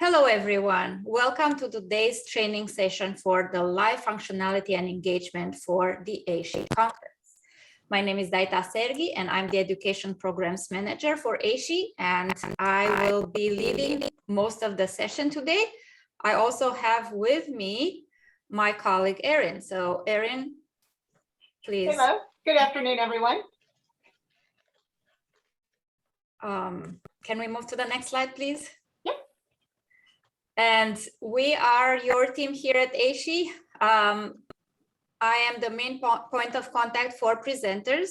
Hello, everyone. Welcome to today's training session for the live functionality and engagement for the GCSHE conference. My name is Daita Sergi, and I'm the Education Programs Manager for GCSHE, and I will be leading most of the session today. I also have with me my colleague, Erin. So, Erin, please. Hello. Good afternoon, everyone. Can we move to the next slide, please? Yep. And we are your team here at GCSHE. I am the main point of contact for presenters,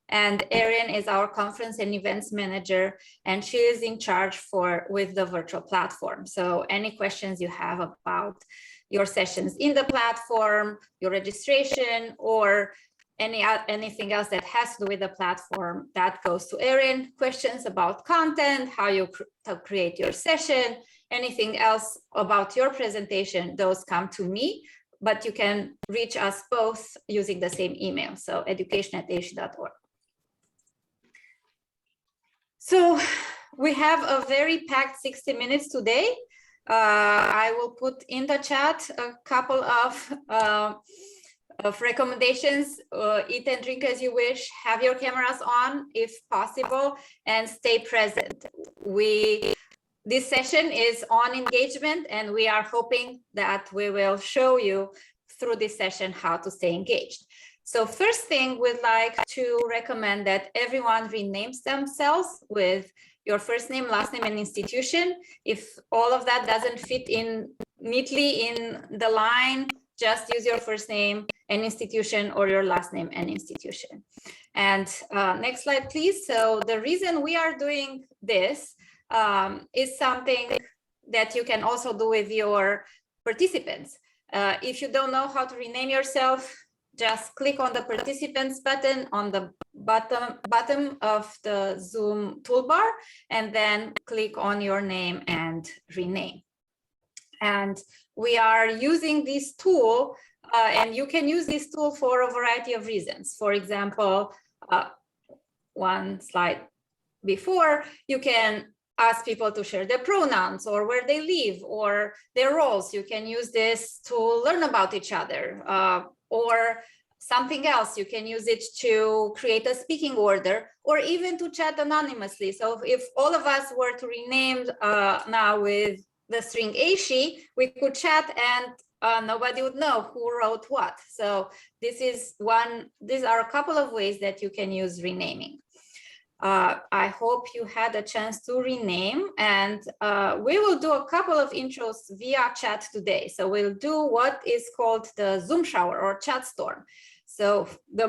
and Erin is our conference and events manager, and she is in charge with the virtual platform. So any questions you have about your sessions in the platform, your registration, or anything else that has to do with the platform, that goes to Erin. Questions about content, how you create your session, anything else about your presentation, those come to me, but you can reach us both using the same email, so education@gcsh.org. So we have a very packed 60 minutes today. I will put in the chat a couple of recommendations. Eat and drink as you wish, have your cameras on if possible, and stay present. This session is on engagement, and we are hoping that we will show you through this session how to stay engaged. So first thing, we'd like to recommend that everyone renames themselves with your first name, last name, and institution. If all of that doesn't fit in neatly in the line, just use your first name and institution, or your last name and institution. And next slide, please. So the reason we are doing this is something that you can also do with your participants. If you don't know how to rename yourself, just click on the participants button on the bottom of the Zoom toolbar, and then click on your name and rename. And we are using this tool, and you can use this tool for a variety of reasons. For example, one slide before, you can ask people to share their pronouns or where they live or their roles. You can use this to learn about each other, or something else. You can use it to create a speaking order, or even to chat anonymously. So if all of us were to rename now with the string GCSHE, we could chat and nobody would know who wrote what. So these are a couple of ways that you can use renaming. I hope you had a chance to rename, and we will do a couple of intros via chat today. So we'll do what is called the Zoom shower or chat storm. So the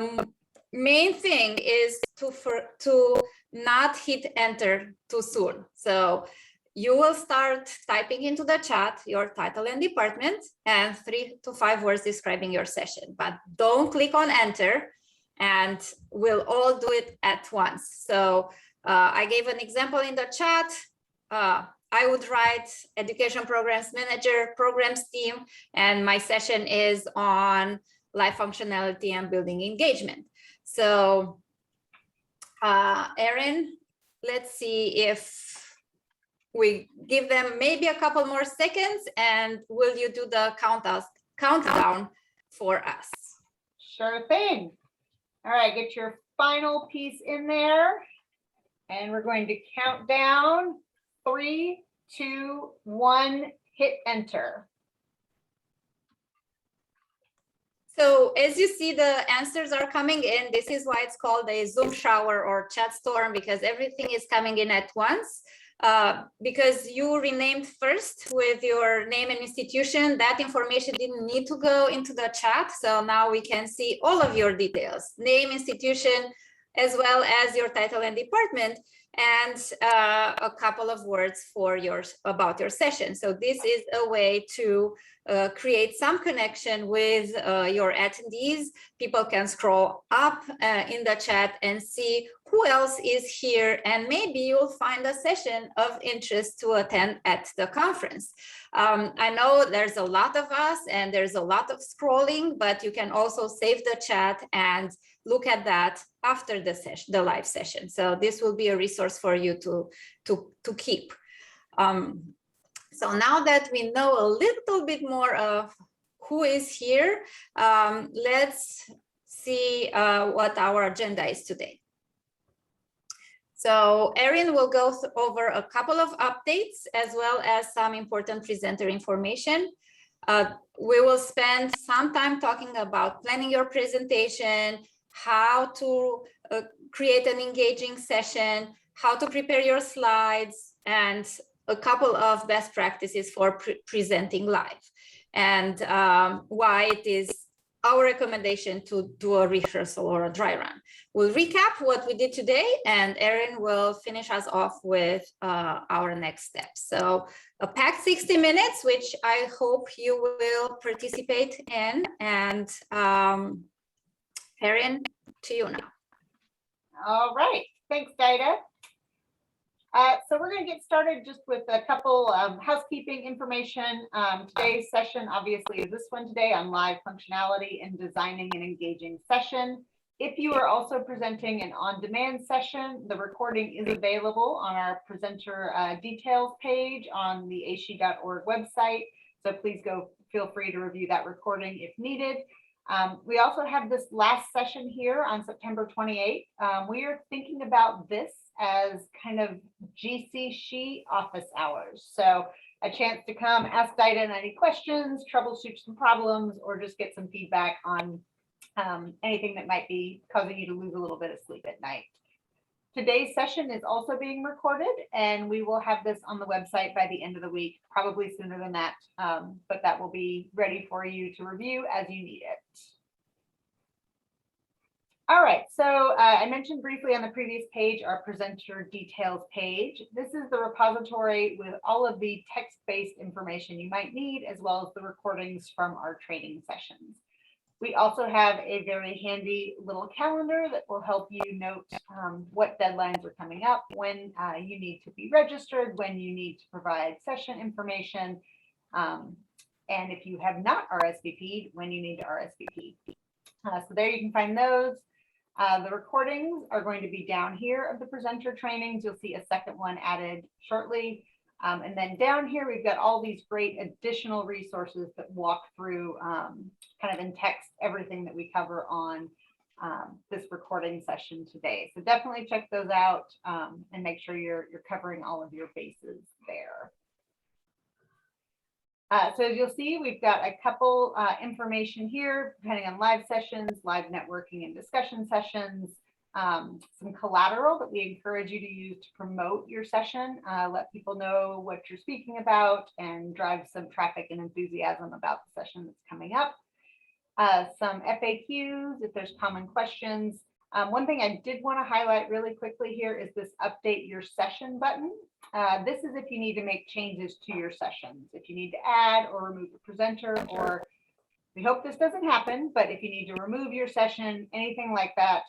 main thing is to not hit enter too soon. So you will start typing into the chat your title and department and 3 to 5 words describing your session, but don't click on enter, and we'll all do it at once. So I gave an example in the chat. I would write Education Programs Manager, Programs Team, and my session is on live functionality and building engagement. So Erin, let's see if we give them maybe a couple more seconds, and will you do the countdown for us? Sure thing. All right, get your final piece in there, and we're going to count down 3, 2, 1, hit enter. So as you see, the answers are coming in. This is why it's called a Zoom shower or chat storm, because everything is coming in at once. Because you renamed first with your name and institution, that information didn't need to go into the chat. So now we can see all of your details, name, institution, as well as your title and department, and a couple of words about your session. So this is a way to create some connection with your attendees. People can scroll up in the chat and see who else is here, and maybe you'll find a session of interest to attend at the conference. I know there's a lot of us and there's a lot of scrolling, but you can also save the chat and look at that after the live session. So this will be a resource for you to keep. So now that we know a little bit more of who is here, let's see what our agenda is today. So Erin will go over a couple of updates as well as some important presenter information. We will spend some time talking about planning your presentation, how to create an engaging session, how to prepare your slides, and a couple of best practices for presenting live, and why it is our recommendation to do a rehearsal or a dry run. We'll recap what we did today, and Erin will finish us off with our next steps. So a packed 60 minutes, which I hope you will participate in. And Erin, to you now. All right, thanks, Daida. So we're going to get started just with a couple housekeeping information. Today's session obviously is this one today on live functionality and designing an engaging session. If you are also presenting an on-demand session, the recording is available on our presenter details page on the ASHE.org website. So please feel free to review that recording if needed. We also have this last session here on September 28th. We are thinking about this as kind of GCSHE office hours. So a chance to come ask Daida any questions, troubleshoot some problems, or just get some feedback on anything that might be causing you to lose a little bit of sleep at night. Today's session is also being recorded, and we will have this on the website by the end of the week, probably sooner than that, but that will be ready for you to review as you need it. All right, so I mentioned briefly on the previous page, our presenter details page. This is the repository with all of the text-based information you might need, as well as the recordings from our training sessions. We also have a very handy little calendar that will help you note what deadlines are coming up, when you need to be registered, when you need to provide session information, and if you have not RSVP'd, when you need to RSVP. So there you can find those. The recordings are going to be down here of the presenter trainings. You'll see a second one added shortly. And then down here, we've got all these great additional resources that walk through kind of in text everything that we cover on this recording session today. So definitely check those out and make sure you're covering all of your bases there. So as you'll see, we've got a couple information here, depending on live sessions, live networking and discussion sessions, some collateral that we encourage you to use to promote your session, let people know what you're speaking about, and drive some traffic and enthusiasm about the session that's coming up. Some FAQs, if there's common questions. One thing I did want to highlight really quickly here is this update your session button. This is if you need to make changes to your sessions, if you need to add or remove a presenter, or we hope this doesn't happen, but if you need to remove your session, anything like that,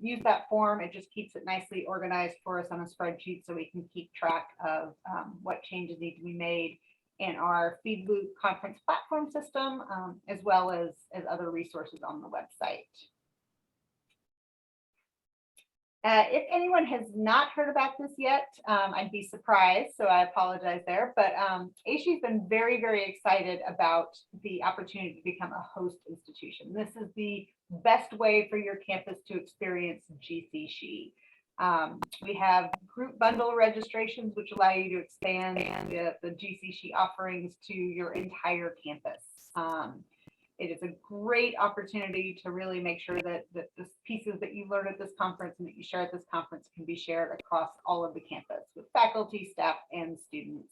use that form. It just keeps it nicely organized for us on a spreadsheet so we can keep track of what changes need to be made in our Feedloop conference platform system, as well as other resources on the website. If anyone has not heard about this yet, I'd be surprised, so I apologize there. But ASHE's been very, very excited about the opportunity to become a host institution. This is the best way for your campus to experience GCSHE. We have group bundle registrations, which allow you to expand the GCSHE offerings to your entire campus. It is a great opportunity to really make sure that the pieces that you learn at this conference and that you share at this conference can be shared across all of the campus with faculty, staff, and students.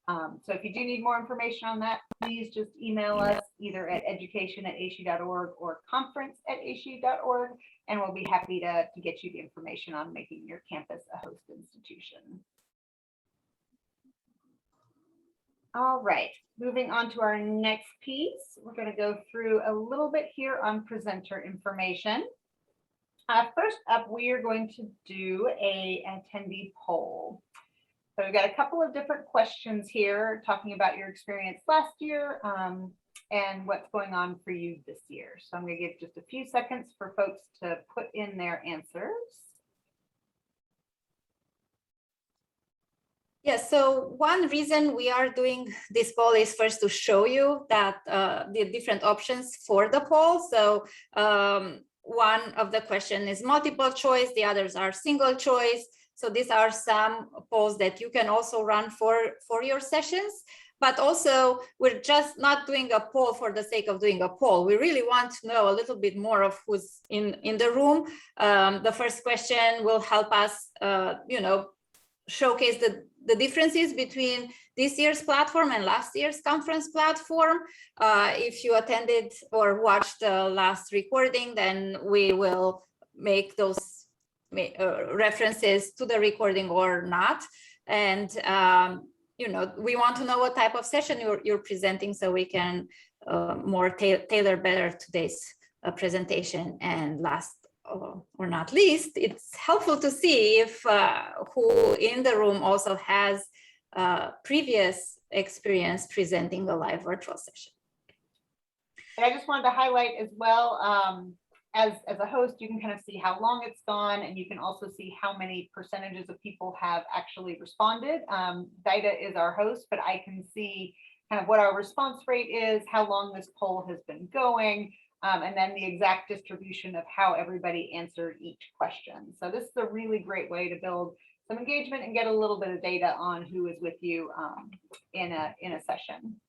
So if you do need more information on that, please just email us either at education@ashe.org or conference@ashe.org, and we'll be happy to get you the information on making your campus a host institution. All right, moving on to our next piece. We're going to go through a little bit here on presenter information. First up, we are going to do an attendee poll. So we've got a couple of different questions here talking about your experience last year and what's going on for you this year. So I'm going to give just a few seconds for folks to put in their answers. Yes, so one reason we are doing this poll is first to show you that the different options for the poll. So one of the question is multiple choice, the others are single choice. So these are some polls that you can also run for your sessions. But also, we're just not doing a poll for the sake of doing a poll. We really want to know a little bit more of who's in the room. The first question will help us, showcase the differences between this year's platform and last year's conference platform. If you attended or watched the last recording, then we will make those references to the recording or not. And we want to know what type of session you're presenting so we can more tailor better today's presentation. And last or not least, it's helpful to see if who in the room also has previous experience presenting a live virtual session. And I just wanted to highlight as well, as a host, you can kind of see how long it's gone, and you can also see how many percentages of people have actually responded. Dida is our host, but I can see kind of what our response rate is, how long this poll has been going, and then the exact distribution of how everybody answered each question. So this is a really great way to build some engagement and get a little bit of data on who is with you in a session.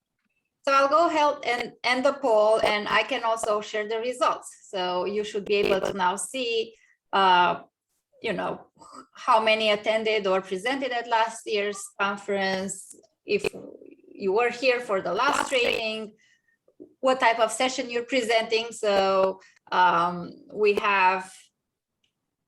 So I'll go ahead and end the poll, and I can also share the results. So you should be able to now see, how many attended or presented at last year's conference, if you were here for the last training, what type of session you're presenting. So we have,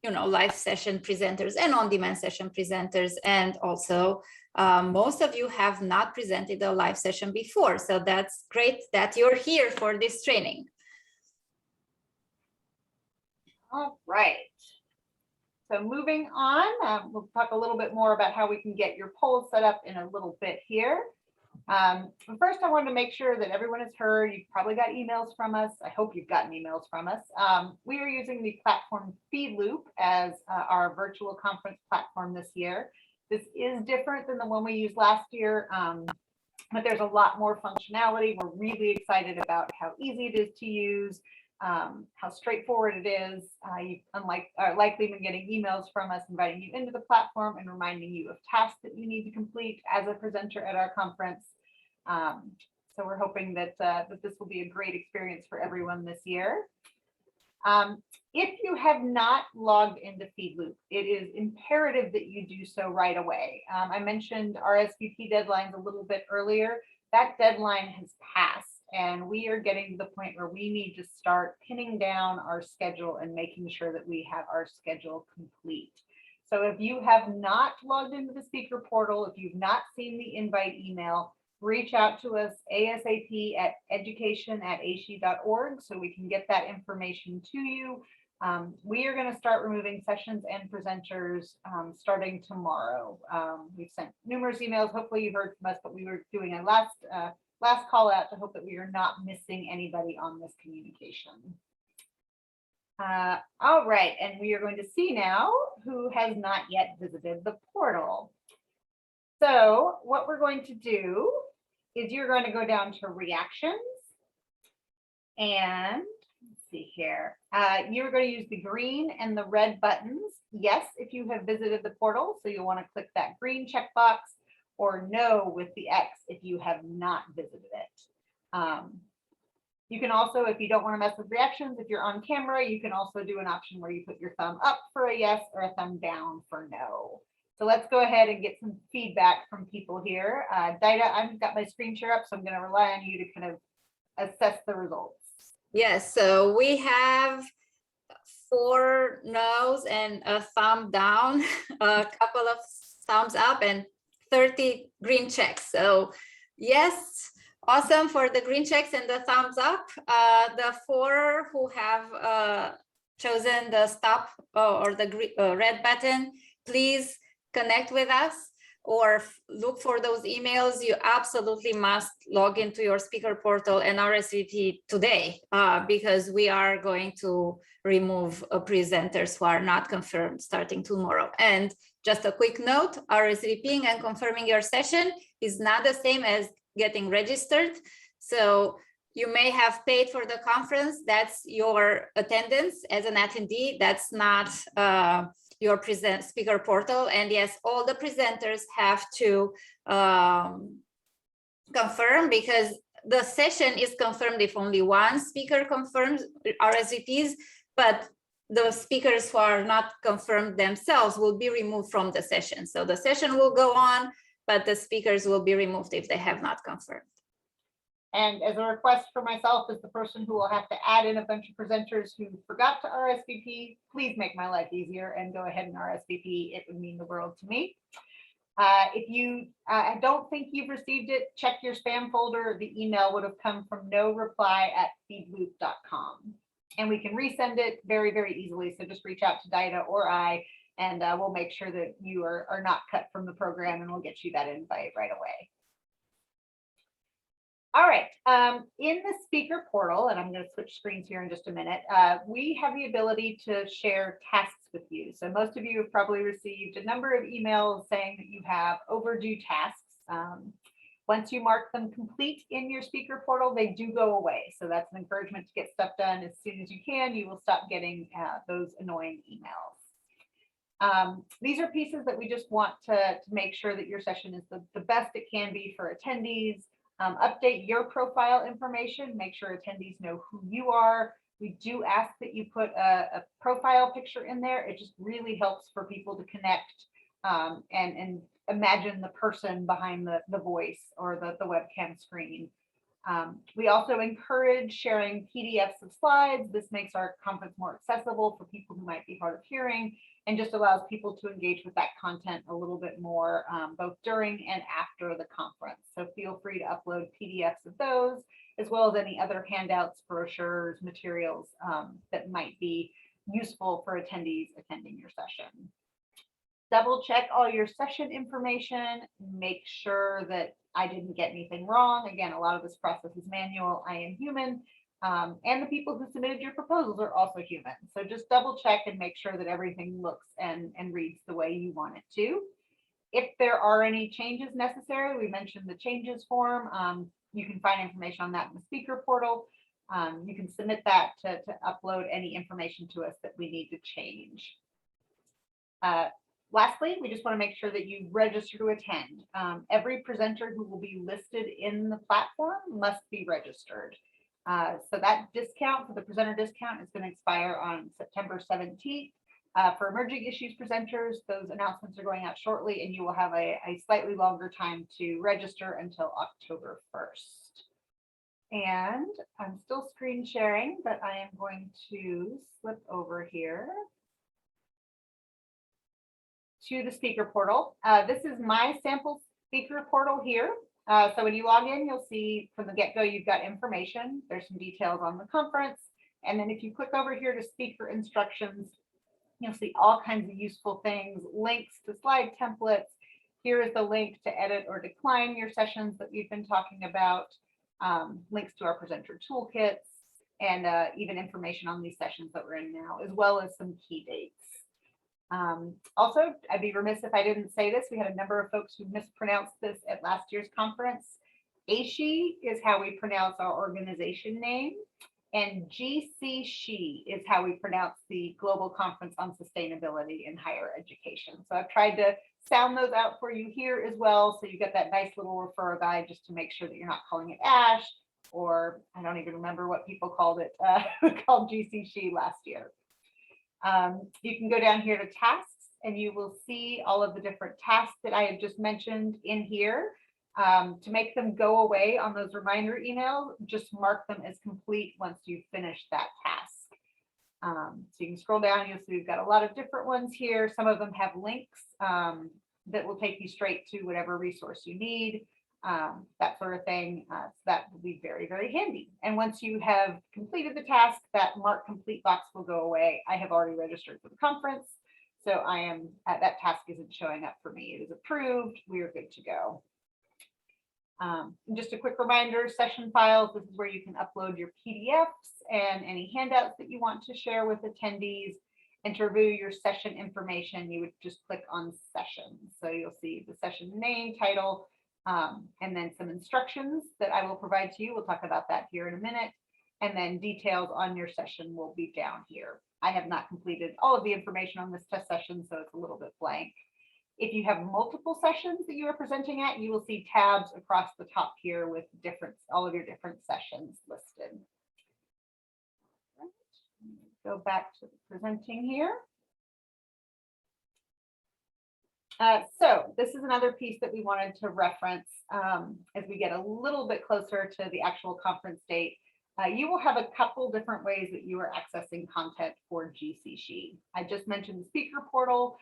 live session presenters and on-demand session presenters, and also most of you have not presented a live session before. So that's great that you're here for this training. All right. So moving on, we'll talk a little bit more about how we can get your poll set up in a little bit here. First, I wanted to make sure that everyone has heard. You've probably got emails from us. I hope you've gotten emails from us. We are using the platform FeedLoop as our virtual conference platform this year. This is different than the one we used last year, but there's a lot more functionality. We're really excited about how easy it is to use, how straightforward it is. You've likely been getting emails from us inviting you into the platform and reminding you of tasks that you need to complete as a presenter at our conference. So we're hoping that this will be a great experience for everyone this year. If you have not logged into FeedLoop, it is imperative that you do so right away. I mentioned RSVP deadlines a little bit earlier. That deadline has passed, and we are getting to the point where we need to start pinning down our schedule and making sure that we have our schedule complete. So if you have not logged into the speaker portal, if you've not seen the invite email, reach out to us ASAP at education@ashe.org so we can get that information to you. We are going to start removing sessions and presenters starting tomorrow. We've sent numerous emails. Hopefully you've heard from us, but we were doing a last call out to hope that we are not missing anybody on this communication. All right, and we are going to see now who has not yet visited the portal. So what we're going to do is you're going to go down to reactions, and let's see here. You're going to use the green and the red buttons. Yes, if you have visited the portal, so you'll want to click that green checkbox, or no with the X if you have not visited it. You can also, if you don't want to mess with reactions, if you're on camera, you can also do an option where you put your thumb up for a yes or a thumb down for no. So let's go ahead and get some feedback from people here. Dida, I've got my screen share up, so I'm going to rely on you to kind of assess the results. Yes, so we have 4 no's and a thumb down, a couple of thumbs up, and 30 green checks. So yes, awesome for the green checks and the thumbs up. The 4 who have chosen the stop or the red button, please connect with us, or look for those emails, you absolutely must log into your speaker portal and RSVP today, because we are going to remove presenters who are not confirmed starting tomorrow. And just a quick note, RSVPing and confirming your session is not the same as getting registered. So you may have paid for the conference, that's your attendance as an attendee, that's not your speaker portal. And yes, all the presenters have to confirm, because the session is confirmed if only one speaker confirms RSVPs, but the speakers who are not confirmed themselves will be removed from the session. So the session will go on, but the speakers will be removed if they have not confirmed. And as a request for myself, as the person who will have to add in a bunch of presenters who forgot to RSVP, please make my life easier and go ahead and RSVP. It would mean the world to me. If you don't think you've received it, check your spam folder. The email would have come from noreply@feedloop.com. And we can resend it very, very easily. So just reach out to Dinah or I, and we'll make sure that you are not cut from the program, and we'll get you that invite right away. All right, in the speaker portal, and I'm going to switch screens here in just a minute, we have the ability to share tasks with you. So most of you have probably received a number of emails saying that you have overdue tasks. Once you mark them complete in your speaker portal, they do go away. So that's an encouragement to get stuff done as soon as you can. You will stop getting those annoying emails. These are pieces that we just want to make sure that your session is the best it can be for attendees. Update your profile information, make sure attendees know who you are. We do ask that you put a profile picture in there. It just really helps for people to connect and imagine the person behind the voice or the webcam screen. We also encourage sharing PDFs of slides. This makes our conference more accessible for people who might be hard of hearing, and just allows people to engage with that content a little bit more, both during and after the conference. So feel free to upload PDFs of those, as well as any other handouts, brochures, materials that might be useful for attendees attending your session. Double check all your session information, make sure that I didn't get anything wrong. Again, a lot of this process is manual. I am human. And the people who submitted your proposals are also human. So just double check and make sure that everything looks and reads the way you want it to. If there are any changes necessary, we mentioned the changes form. You can find information on that in the speaker portal. You can submit that to upload any information to us that we need to change. Lastly, we just want to make sure that you register to attend. Every presenter who will be listed in the platform must be registered. So that discount for the presenter discount is going to expire on September 17th. For emerging issues presenters, those announcements are going out shortly, and you will have a slightly longer time to register until October 1st. And I'm still screen sharing, but I am going to slip over here to the speaker portal. This is my sample speaker portal here. So when you log in, you'll see from the get-go, you've got information. There's some details on the conference. And then if you click over here to speaker instructions, you'll see all kinds of useful things, links to slide templates. Here is the link to edit or decline your sessions that we've been talking about, links to our presenter toolkits, and even information on these sessions that we're in now, as well as some key dates. Also, I'd be remiss if I didn't say this. We had a number of folks who mispronounced this at last year's conference. GCSHE is how we pronounce our organization name, and GCSHE is how we pronounce the Global Conference on Sustainability in Higher Education. So I've tried to sound those out for you here as well, so you get that nice little referral guide just to make sure that you're not calling it ASH, or I don't even remember what people called it, called GCSHE last year. You can go down here to tasks, and you will see all of the different tasks that I have just mentioned in here. To make them go away on those reminder emails, just mark them as complete once you've finished that task. So you can scroll down, you'll see we've got a lot of different ones here. Some of them have links that will take you straight to whatever resource you need, that sort of thing. So that will be very, very handy. And once you have completed the task, that mark complete box will go away. I have already registered for the conference, So I am, that task isn't showing up for me. It is approved. We are good to go. Just a quick reminder, session files, this is where you can upload your PDFs and any handouts that you want to share with attendees. And to review your session information, you would just click on sessions. So you'll see the session name, title, and then some instructions that I will provide to you. We'll talk about that here in a minute. And then details on your session will be down here. I have not completed all of the information on this test session, so it's a little bit blank. If you have multiple sessions that you are presenting at, you will see tabs across the top here with all of your different sessions listed. Go back to the presenting here. So this is another piece that we wanted to reference as we get a little bit closer to the actual conference date. You will have a couple different ways that you are accessing content for GCSHE. I just mentioned the speaker portal.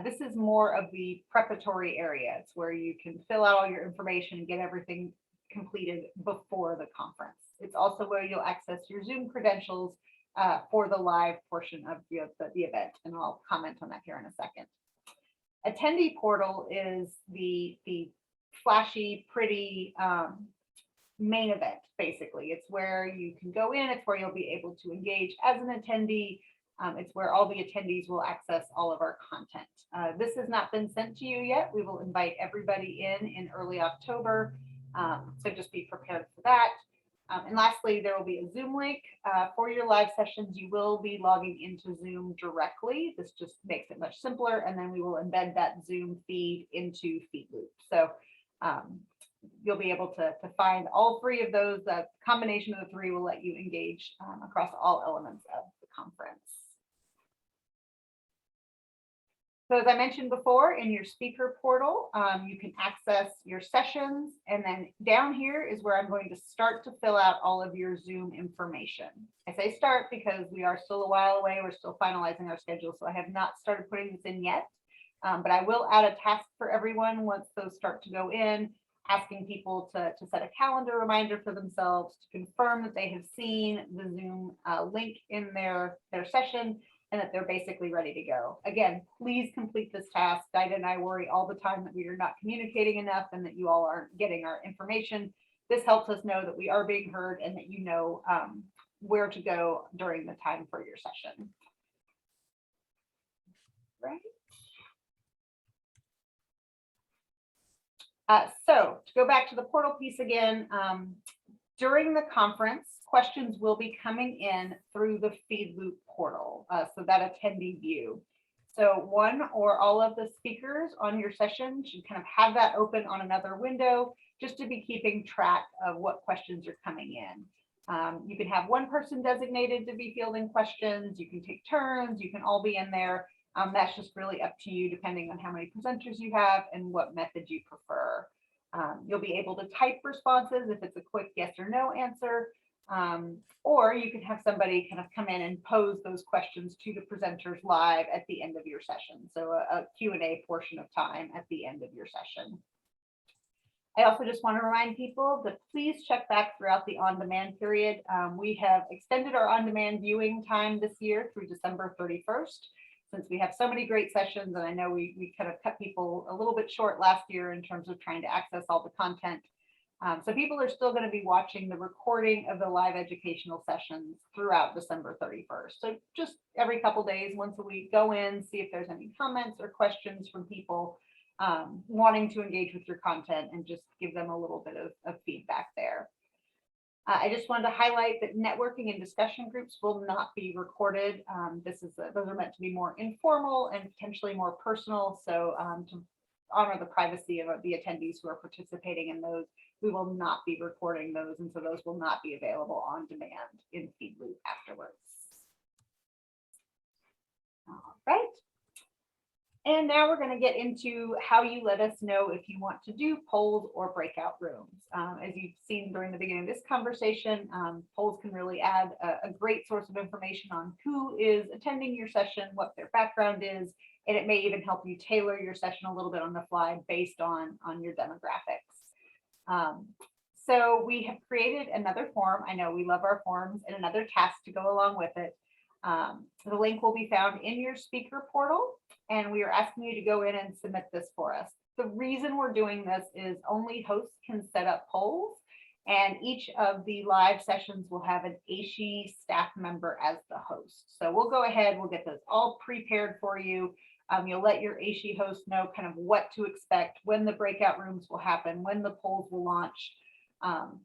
This is more of the preparatory area. It's where you can fill out all your information and get everything completed before the conference. It's also where you'll access your Zoom credentials for the live portion of the event, and I'll comment on that here in a second. Attendee Portal is the flashy, pretty main event, basically. It's where you can go in, it's where you'll be able to engage as an attendee. It's where all the attendees will access all of our content. This has not been sent to you yet. We will invite everybody in early October, so just be prepared for that. And lastly, there will be a Zoom link for your live sessions. You will be logging into Zoom directly. This just makes it much simpler. And then we will embed that Zoom feed into FeedLoop. So you'll be able to find all three of those. The combination of the three will let you engage across all elements of the conference. So as I mentioned before, in your speaker portal, you can access your sessions, and then down here is where I'm going to start to fill out all of your Zoom information. I say start because we are still a while away. We're still finalizing our schedule, so I have not started putting this in yet, but I will add a task for everyone once those start to go in, asking people to set a calendar reminder for themselves to confirm that they have seen the Zoom link in their session, and that they're basically ready to go. Again, please complete this task. Dinah and I worry all the time that we are not communicating enough and that you all aren't getting our information. This helps us know that we are being heard and that you know where to go during the time for your session. Right. So to go back to the portal piece again, during the conference, questions will be coming in through the FeedLoop portal, so that attendee view. So one or all of the speakers on your session should kind of have that open on another window just to be keeping track of what questions are coming in. You can have one person designated to be fielding questions. You can take turns. You can all be in there. That's just really up to you depending on how many presenters you have and what method you prefer. You'll be able to type responses if it's a quick yes or no answer. Or you can have somebody kind of come in and pose those questions to the presenters live at the end of your session. So a Q&A portion of time at the end of your session. I also just want to remind people to please check back throughout the on-demand period. We have extended our on-demand viewing time this year through December 31st, since we have so many great sessions. And I know we kind of cut people a little bit short last year in terms of trying to access all the content. So people are still going to be watching the recording of the live educational sessions throughout December 31st. So just every couple days, once a week, go in, see if there's any comments or questions from people wanting to engage with your content, and just give them a little bit of feedback there. I just wanted to highlight that networking and discussion groups will not be recorded. Those are meant to be more informal and potentially more personal. So to honor the privacy of the attendees who are participating in those, we will not be recording those, and so those will not be available on demand in FeedLoop afterwards. All right. And now we're going to get into how you let us know if you want to do polls or breakout rooms. As you've seen during the beginning of this conversation, polls can really add a great source of information on who is attending your session, what their background is, and it may even help you tailor your session a little bit on the fly based on your demographics. So we have created another form. I know we love our forms, and another task to go along with it. The link will be found in your speaker portal, and we are asking you to go in and submit this for us. The reason we're doing this is only hosts can set up polls, and each of the live sessions will have an ASHE staff member as the host. So we'll go ahead, we'll get those all prepared for you. You'll let your ASHE host know kind of what to expect, when the breakout rooms will happen, when the polls will launch.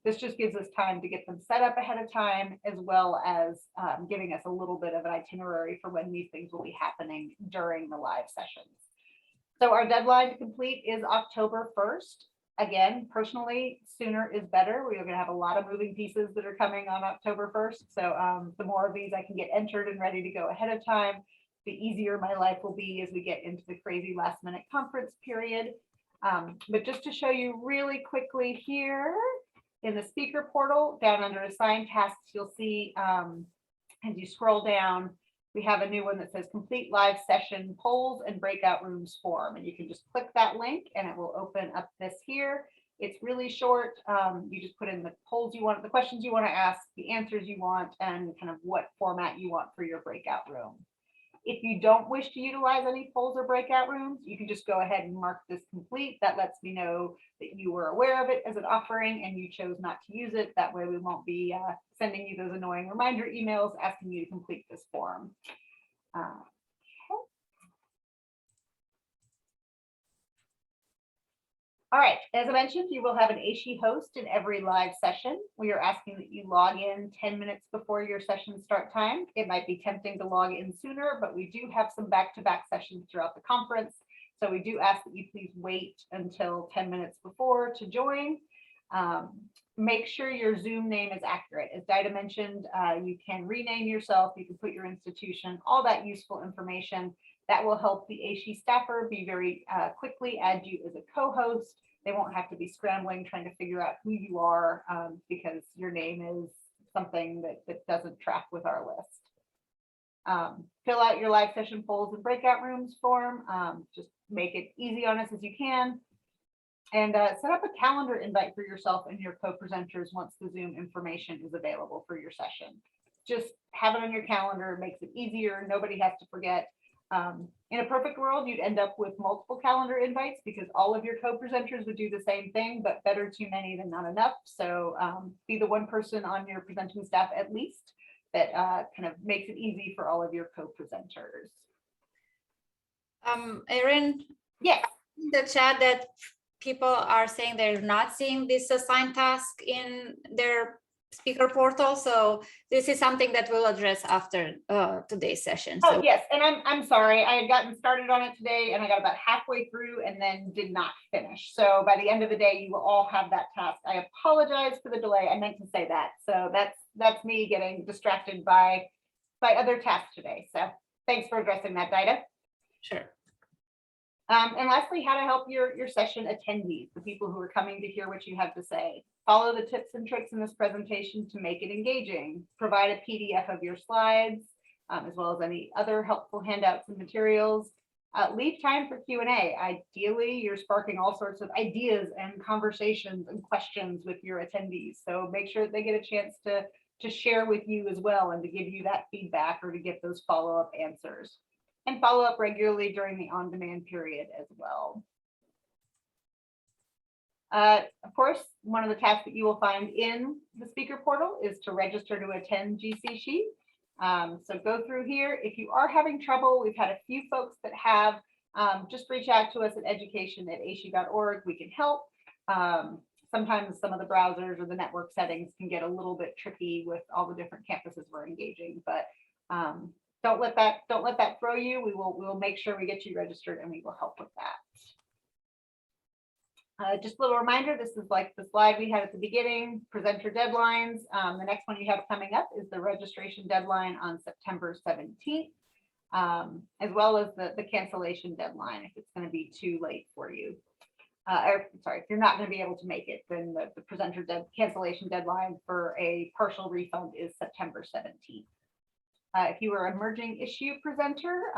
This just gives us time to get them set up ahead of time, as well as giving us a little bit of an itinerary for when these things will be happening during the live sessions. So our deadline to complete is October 1st. Again, personally, sooner is better. We are going to have a lot of moving pieces that are coming on October 1st. So the more of these I can get entered and ready to go ahead of time, the easier my life will be as we get into the crazy last minute conference period. But just to show you really quickly here in the speaker portal, down under assigned tasks, you'll see as you scroll down, we have a new one that says complete live session polls and breakout rooms form. And you can just click that link and it will open up this here. It's really short. You just put in the polls you want, the questions you want to ask, the answers you want, and kind of what format you want for your breakout room. If you don't wish to utilize any polls or breakout rooms, you can just go ahead and mark this complete. That lets me know that you were aware of it as an offering and you chose not to use it. That way we won't be sending you those annoying reminder emails asking you to complete this form. All right, as I mentioned, you will have an ASHE host in every live session. We are asking that you log in 10 minutes before your session start time. It might be tempting to log in sooner, but we do have some back-to-back sessions throughout the conference. So we do ask that you please wait until 10 minutes before to join. Make sure your Zoom name is accurate. As Dinah mentioned, you can rename yourself, you can put your institution, all that useful information. That will help the ASHE staffer be very quickly add you as a co-host. They won't have to be scrambling trying to figure out who you are because your name is something that doesn't track with our list. Fill out your live session polls and breakout rooms form. Just make it easy on us as you can. And set up a calendar invite for yourself and your co-presenters once the Zoom information is available for your session. Just have it on your calendar, it makes it easier. Nobody has to forget. In a perfect world, you'd end up with multiple calendar invites because all of your co-presenters would do the same thing, but better too many than not enough. So be the one person on your presenting staff at least that kind of makes it easy for all of your co-presenters. Erin, yes, in the chat that people are saying they're not seeing this assigned task in their speaker portal. So this is something that we'll address after today's session. Oh, yes, and I'm sorry, I had gotten started on it today and I got about halfway through and then did not finish. So by the end of the day, you will all have that task. I apologize for the delay. I meant to say that. So that's me getting distracted by other tasks today. So thanks for addressing that, Dinah. Sure. And lastly, how to help your session attendees, the people who are coming to hear what you have to say. Follow the tips and tricks in this presentation to make it engaging. Provide a PDF of your slides, as well as any other helpful handouts and materials. Leave time for Q&A. Ideally, you're sparking all sorts of ideas and conversations and questions with your attendees. So make sure that they get a chance to share with you as well and to give you that feedback or to get those follow-up answers. And follow up regularly during the on-demand period as well. Of course, one of the tasks that you will find in the speaker portal is to register to attend GCSHE. So go through here. If you are having trouble, we've had a few folks that have, just reach out to us at education@ashe.org. We can help. Sometimes some of the browsers or the network settings can get a little bit tricky with all the different campuses we're engaging, but don't let that throw you. We will make sure we get you registered and we will help with that. Just a little reminder, this is like the slide we had at the beginning, presenter deadlines. The next one you have coming up is the registration deadline on September 17th, as well as the cancellation deadline if it's going to be too late for you. Or sorry, if you're not going to be able to make it, then the presenter cancellation deadline for a partial refund is September 17th. If you are an emerging issue presenter,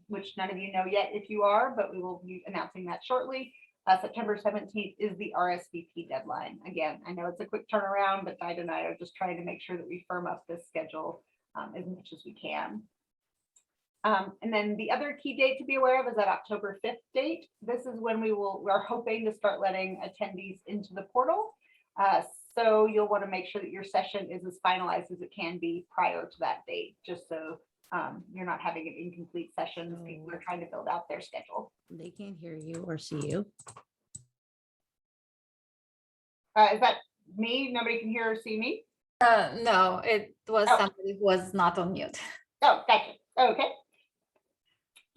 which none of you know yet if you are, but we will be announcing that shortly, September 17th is the Rsvp deadline. Again, I know it's a quick turnaround, but Dinah and I are just trying to make sure that we firm up this schedule as much as we can. And then the other key date to be aware of is that October 5th date. This is when we're hoping to start letting attendees into the portal. So you'll want to make sure that your session is as finalized as it can be prior to that date, just so you're not having an incomplete session as people are trying to build out their schedule. They can't hear you or see you. Is that me? Nobody can hear or see me? No, it was Oh. somebody who was not on mute. Oh, gotcha. Okay.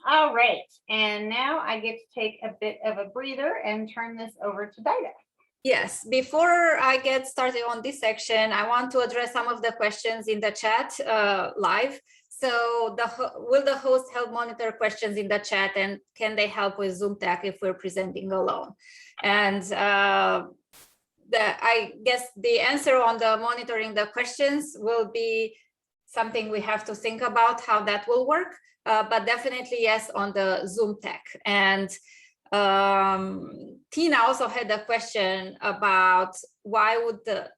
All right. And now I get to take a bit of a breather and turn this over to Dinah. Yes, before I get started on this section, I want to address some of the questions in the chat live. So will the host help monitor questions in the chat, and can they help with Zoom tech if we're presenting alone? And I guess the answer on the monitoring the questions will be something we have to think about how that will work, but definitely yes on the Zoom tech. And Tina also had a question about why would the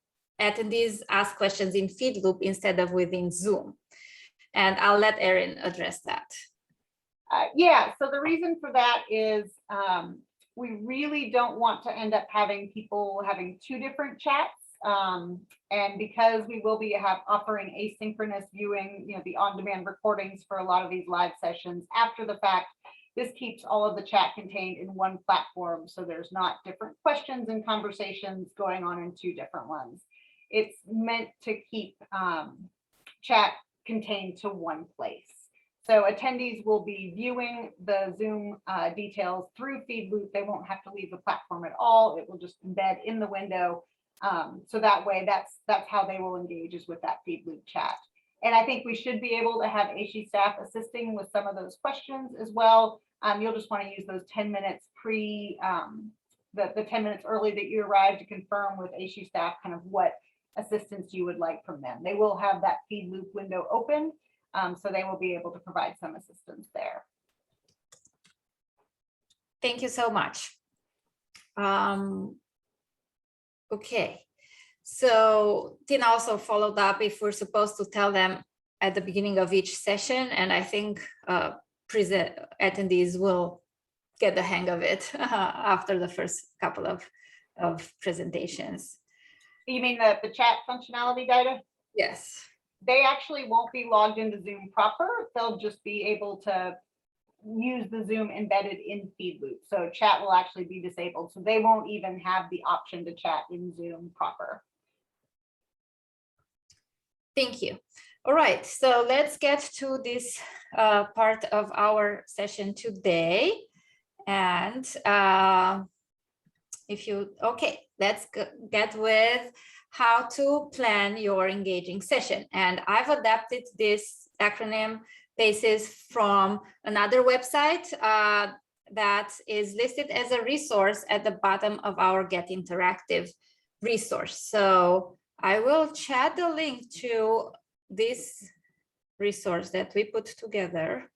attendees ask questions in feed loop instead of within Zoom, and I'll let Erin address that. Yeah, so the reason for that is we really don't want to end up having people having two different chats. And because we will be offering asynchronous viewing, the on-demand recordings for a lot of these live sessions after the fact, this keeps all of the chat contained in one platform, so there's not different questions and conversations going on in two different ones. It's meant to keep chat contained to one place. So attendees will be viewing the Zoom details through feed loop. They won't have to leave the platform at all. It will just embed in the window. So that way, that's how they will engage, is with that feed loop chat. And I think we should be able to have HE staff assisting with some of those questions as well. You'll just want to use those 10 minutes the 10 minutes early that you arrive to confirm with HE staff kind of what assistance you would like from them. They will have that feed loop window open, so they will be able to provide some assistance there. Thank you so much. Okay, so Tina also followed up if we're supposed to tell them at the beginning of each session, and I think attendees will get the hang of it after the first couple of presentations. You mean the chat functionality data? Yes. They actually won't be logged into Zoom proper. They'll just be able to use the Zoom embedded in feed loop. So chat will actually be disabled. So they won't even have the option to chat in Zoom proper. Thank you. All right, so let's get to this part of our session today. And let's get with how to plan your engaging session. And I've adapted this acronym basis from another website that is listed as a resource at the bottom of our Get Interactive resource. So I will chat the link to this resource that we put together,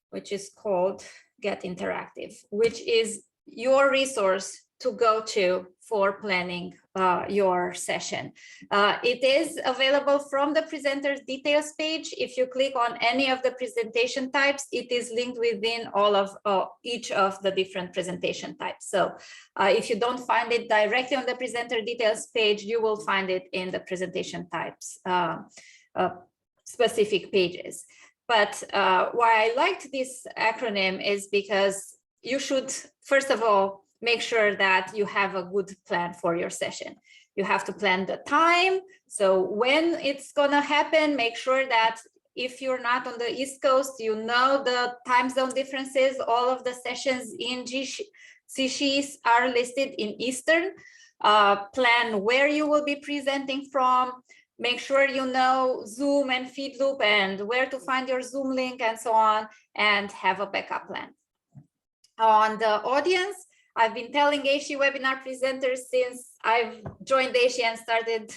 which is called Get Interactive, which is your resource to go to for planning your session. It is available from the presenter's details page. If you click on any of the presentation types, it is linked within all of each of the different presentation types. So if you don't find it directly on the presenter details page, you will find it in the presentation types specific pages. But why I liked this acronym is because you should, first of all, make sure that you have a good plan for your session. You have to plan the time. So when it's gonna happen, make sure that if you're not on the East Coast, you know the time zone differences. All of the sessions in GCSHE are listed in Eastern. Plan where you will be presenting from. Make sure you know Zoom and feed loop and where to find your Zoom link and so on, and have a backup plan. On the audience, I've been telling HE webinar presenters since I've joined HE and started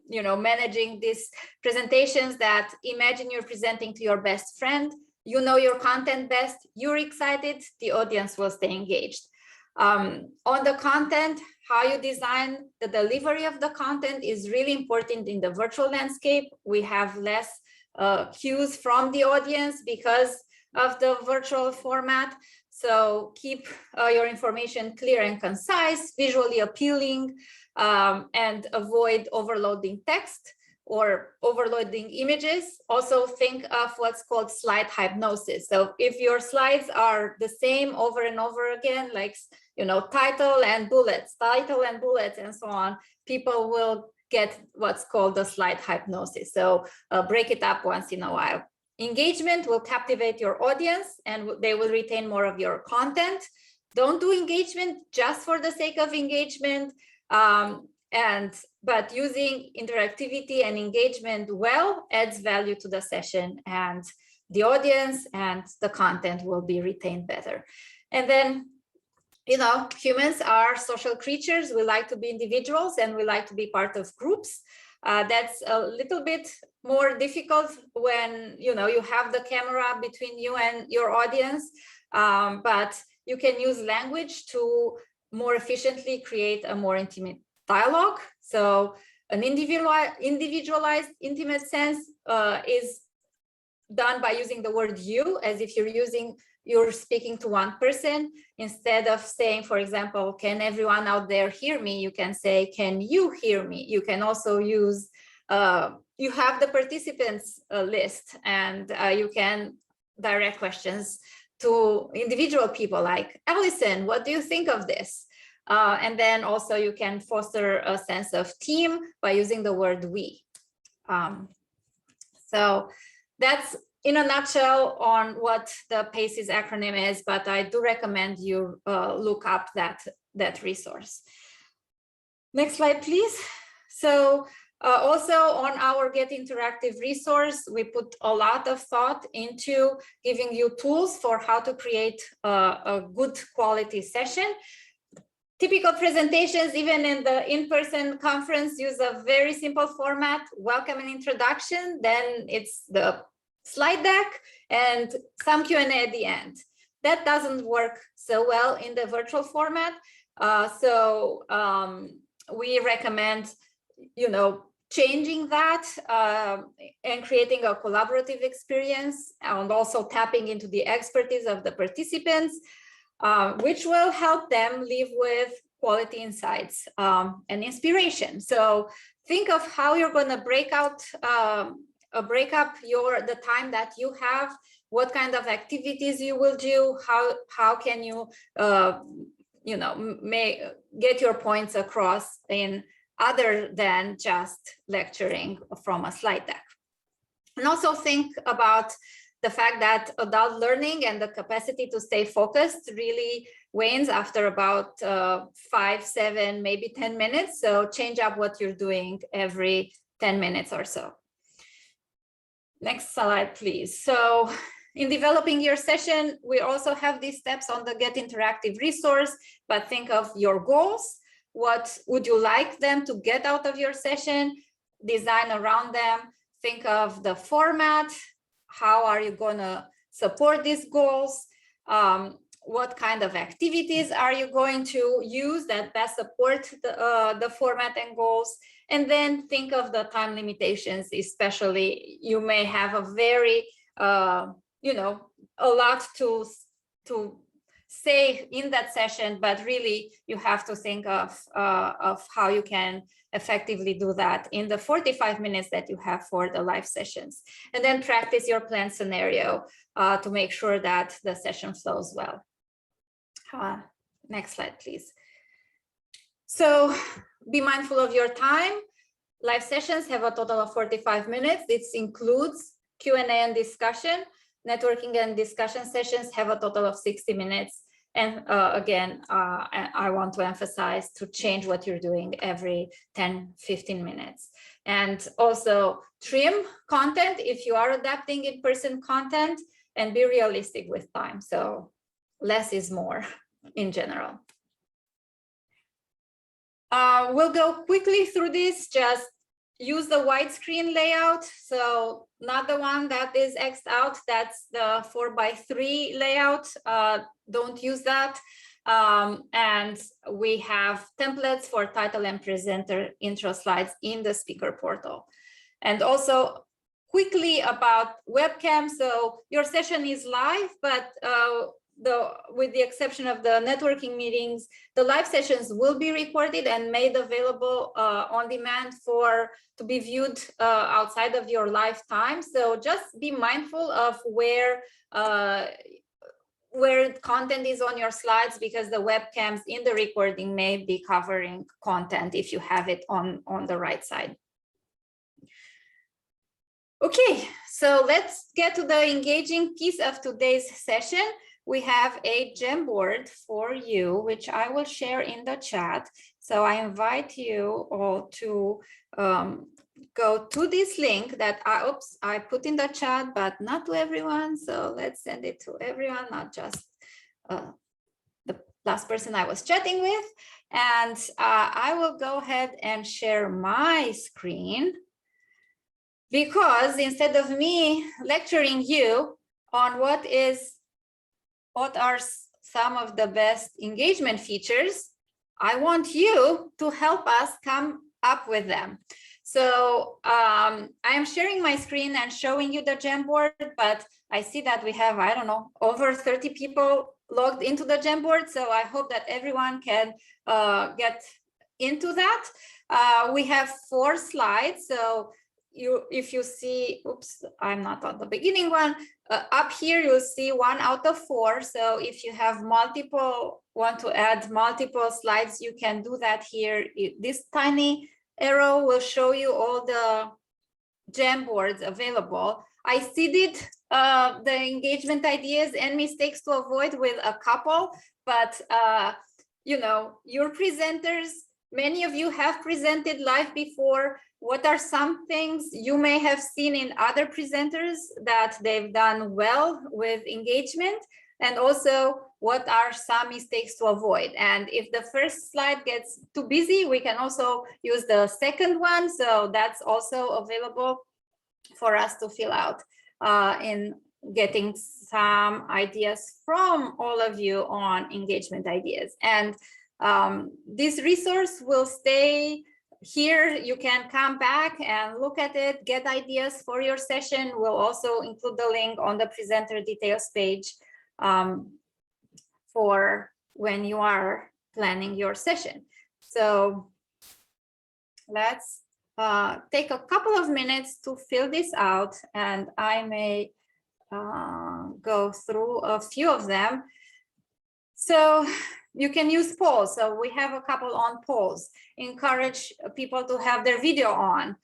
managing these presentations that imagine you're presenting to your best friend, you know your content best, you're excited, the audience will stay engaged. On the content, how you design the delivery of the content is really important in the virtual landscape. We have less cues from the audience because of the virtual format. So keep your information clear and concise, visually appealing, and avoid overloading text or overloading images. Also think of what's called slide hypnosis. So if your slides are the same over and over again, like, you know, title and bullets, and so on, people will get what's called the slide hypnosis. So break it up once in a while. Engagement will captivate your audience and they will retain more of your content. Don't do engagement just for the sake of engagement. But using interactivity and engagement well adds value to the session, and the audience and the content will be retained better. And then, you know, humans are social creatures. We like to be individuals and we like to be part of groups. That's a little bit more difficult when, you know, you have the camera between you and your audience, but you can use language to more efficiently create a more intimate dialogue. So an individualized intimate sense is done by using the word you, as if you're speaking to one person. Instead of saying, for example, can everyone out there hear me? You can say, can you hear me? You can also use, you have the participants list, and you can direct questions to individual people like, Allison, what do you think of this? And then also you can foster a sense of team by using the word we. So that's in a nutshell on what the PACES acronym is, but I do recommend you look up that resource. Next slide, please. So also on our Get Interactive resource, we put a lot of thought into giving you tools for how to create a good quality session. Typical presentations, even in the in-person conference, use a very simple format: welcome and introduction, then it's the slide deck and some Q&A at the end. That doesn't work so well in the virtual format. We recommend, you know, changing that and creating a collaborative experience, and also tapping into the expertise of the participants, which will help them live with quality insights and inspiration. So think of how you're going to break up the time that you have, what kind of activities you will do, how can you you know, get your points across in other than just lecturing from a slide deck. And also think about the fact that adult learning and the capacity to stay focused really wanes after about 5, 7, maybe 10 minutes. So change up what you're doing every 10 minutes or so. Next slide, please. So in developing your session, we also have these steps on the Get Interactive resource, but think of your goals. What would you like them to get out of your session? Design around them. Think of the format. How are you going to support these goals? What kind of activities are you going to use that best support the format and goals? And then think of the time limitations, especially you may have a very, you know, a lot to say in that session, but really you have to think of how you can effectively do that in the 45 minutes that you have for the live sessions. And then practice your planned scenario to make sure that the session flows well. Next slide, please. So be mindful of your time. Live sessions have a total of 45 minutes. This includes Q&A and discussion. Networking and discussion sessions have a total of 60 minutes. And again, I want to emphasize to change what you're doing every 10, 15 minutes. And also trim content if you are adapting in-person content, and be realistic with time. So less is more in general. We'll go quickly through this. Just use the widescreen layout. So not the one that is X'd out, that's the 4:3 layout. Don't use that. And we have templates for title and presenter intro slides in the speaker portal. And also quickly about webcam. So your session is live, but with the exception of the networking meetings, the live sessions will be recorded and made available on demand to be viewed outside of your live time. So just be mindful of where content is on your slides, because the webcams in the recording may be covering content if you have it on the right side. Okay, so let's get to the engaging piece of today's session. We have a Jamboard for you, which I will share in the chat. So I invite you all to go to this link that I put in the chat, but not to everyone. So let's send it to everyone, not just the last person I was chatting with. And I will go ahead and share my screen, because instead of me lecturing you on what are some of the best engagement features, I want you to help us come up with them. So I am sharing my screen and showing you the Jamboard, but I see that we have, I don't know, over 30 people logged into the Jamboard. So I hope that everyone can get into that. We have 4 slides. So if you see, oops, I'm not on the beginning one. Up here, you'll see 1 out of 4. So if you have want to add multiple slides, you can do that here. This tiny arrow will show you all the Jamboards available. I seeded the engagement ideas and mistakes to avoid with a couple, but you know, your presenters, many of you have presented live before. What are some things you may have seen in other presenters that they've done well with engagement? And also, what are some mistakes to avoid? And if the first slide gets too busy, we can also use the second one. So that's also available for us to fill out in getting some ideas from all of you on engagement ideas. And this resource will stay here. You can come back and look at it, get ideas for your session. We'll also include the link on the presenter details page for when you are planning your session. So let's take a couple of minutes to fill this out, and I may go through a few of them. So you can use polls. So we have a couple on polls. Encourage people to have their video on.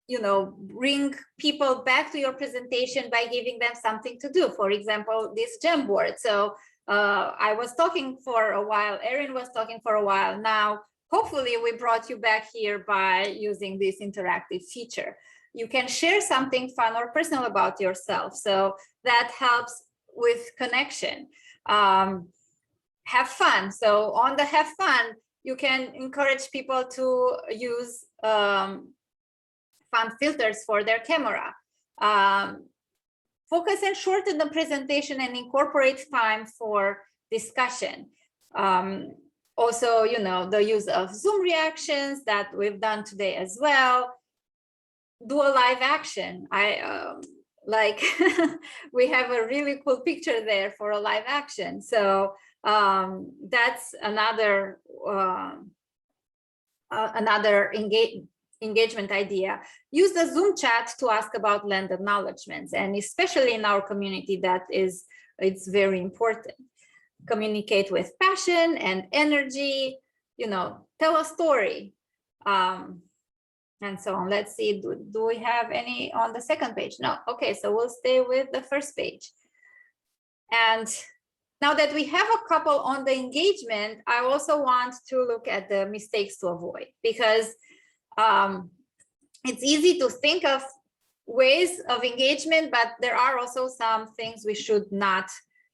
You know, bring people back to your presentation by giving them something to do. For example, this Jamboard. So I was talking for a while, Erin was talking for a while. Now, hopefully we brought you back here by using this interactive feature. You can share something fun or personal about yourself. So that helps with connection. Have fun. So on the have fun, you can encourage people to use fun filters for their camera. Focus and shorten the presentation and incorporate time for discussion. Also, you know, the use of Zoom reactions that we've done today as well. Do a live action. Like we have a really cool picture there for a live action. So that's another engagement idea. Use the Zoom chat to ask about land acknowledgements, and especially in our community, it's very important. Communicate with passion and energy, you know, tell a story, and so on. Let's see, do we have any on the second page? No. Okay, so we'll stay with the first page. And now that we have a couple on the engagement, I also want to look at the mistakes to avoid, because it's easy to think of ways of engagement, but there are also some things we should not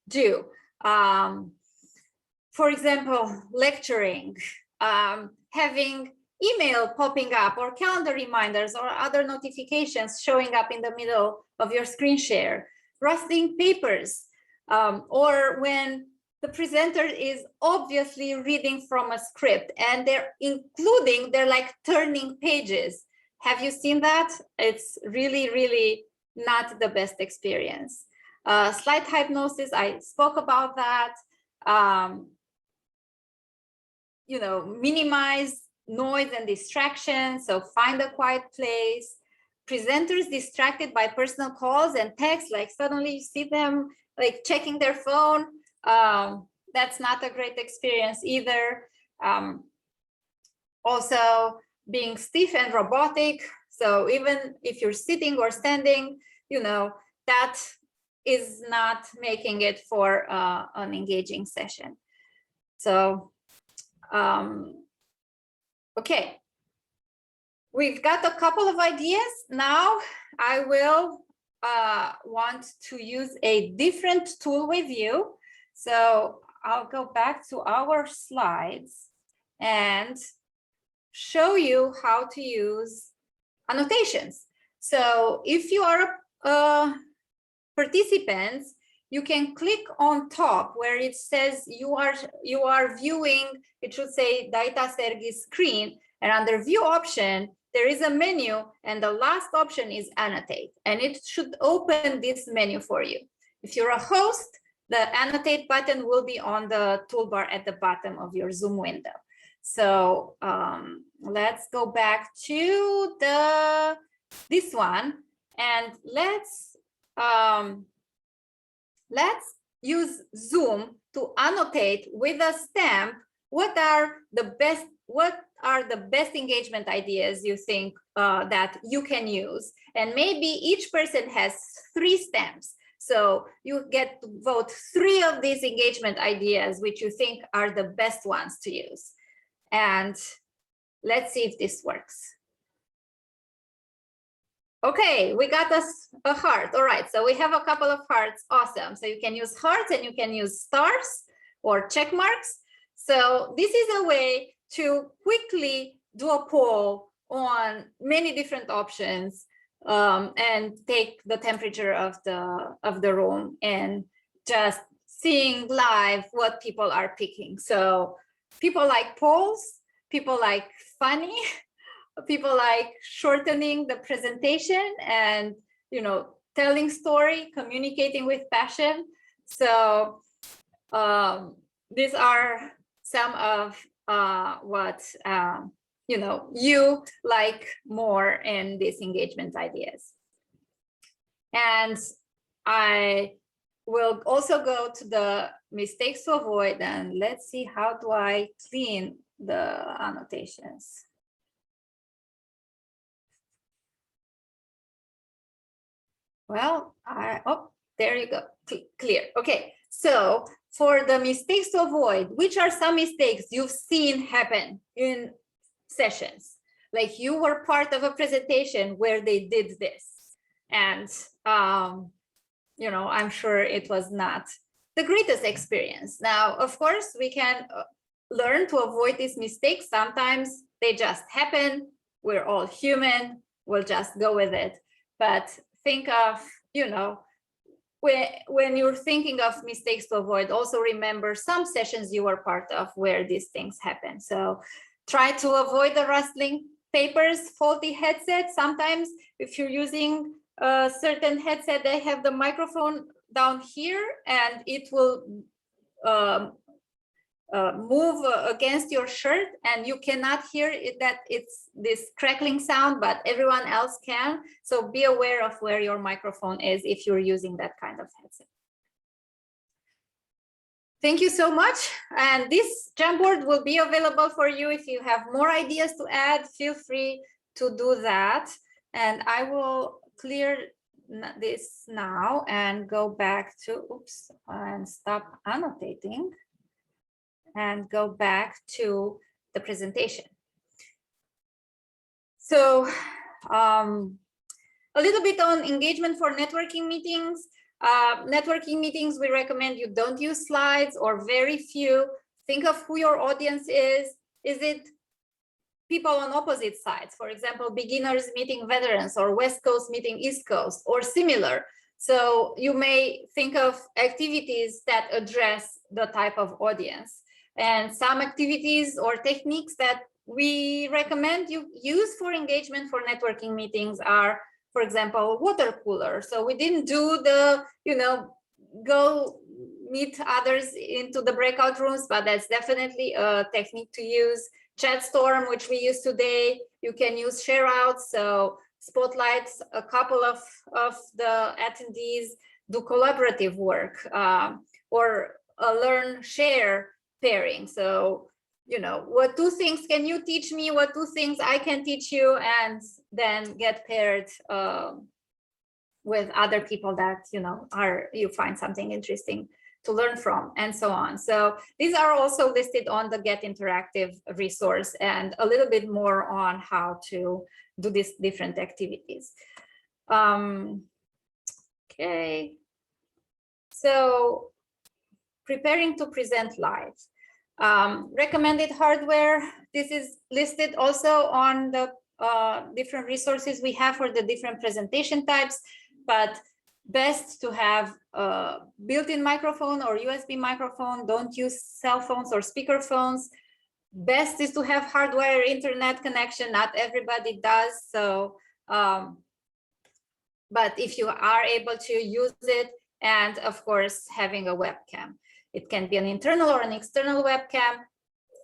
do. For example, lecturing, having email popping up or calendar reminders or other notifications showing up in the middle of your screen share, rusting papers, or when the presenter is obviously reading from a script and they're like turning pages. Have you seen that? It's really, really not the best experience. Slide hypnosis, I spoke about that. You know, minimize noise and distraction. So find a quiet place. Presenters distracted by personal calls and texts, like suddenly you see them like checking their phone. That's not a great experience either. Also being stiff and robotic. So even if you're sitting or standing, you know, that is not making it for an engaging session. So, okay. We've got a couple of ideas. Now I will want to use a different tool with you. So I'll go back to our slides and show you how to use annotations. So if you are participants, you can click on top where it says you are viewing, it should say Data Sergi screen, and under view option, there is a menu and the last option is Annotate, and it should open this menu for you. If you're a host, the Annotate button will be on the toolbar at the bottom of your Zoom window. So let's go back to this one, and let's use Zoom to annotate with a stamp what are the best engagement ideas you think that you can use. And maybe each person has 3 stamps. So you get to vote 3 of these engagement ideas, which you think are the best ones to use. And let's see if this works. Okay, we got us a heart. All right, so we have a couple of hearts. Awesome. So you can use hearts and you can use stars or check marks. So this is a way to quickly do a poll on many different options and take the temperature of the room and just seeing live what people are picking. So people like polls, people like funny, people like shortening the presentation and, you know, telling story, communicating with passion. So these are some of what you know, you like more in these engagement ideas. And I will also go to the mistakes to avoid, and let's see, how do I clean the annotations? Well, oh, there you go, clear. Okay, so for the mistakes to avoid, which are some mistakes you've seen happen in sessions? Like you were part of a presentation where they did this, and you know, I'm sure it was not the greatest experience. Now, of course, we can learn to avoid these mistakes. Sometimes they just happen. We're all human. We'll just go with it. But think of, you know, when you're thinking of mistakes to avoid, also remember some sessions you were part of where these things happen. So try to avoid the rustling papers, faulty headset. Sometimes if you're using a certain headset, they have the microphone down here and it will move against your shirt and you cannot hear it, that it's this crackling sound, but everyone else can. So be aware of where your microphone is if you're using that kind of headset. Thank you so much. And this Jamboard will be available for you. If you have more ideas to add, feel free to do that. And I will clear this now and go back to, oops, and stop annotating and go back to the presentation. So a little bit on engagement for networking meetings. Networking meetings, we recommend you don't use slides or very few. Think of who your audience is. Is it people on opposite sides? For example, beginners meeting veterans, or West Coast meeting East Coast, or similar. So you may think of activities that address the type of audience. And some activities or techniques that we recommend you use for engagement for networking meetings are, for example, water cooler. So we didn't do the, go meet others into the breakout rooms, but that's definitely a technique to use. Chat storm, which we use today, you can use share out. So spotlights a couple of the attendees, do collaborative work, or learn share pairing. So, what two things can you teach me? What two things I can teach you? And then get paired with other people that, you find something interesting to learn from, and so on. So these are also listed on the Get Interactive resource, and a little bit more on how to do these different activities. Okay. So preparing to present live. Recommended hardware. This is listed also on the different resources we have for the different presentation types, but best to have a built-in microphone or USB microphone. Don't use cell phones or speaker phones. Best is to have hardware internet connection. Not everybody does. So, but if you are able to use it, and of course, having a webcam. It can be an internal or an external webcam.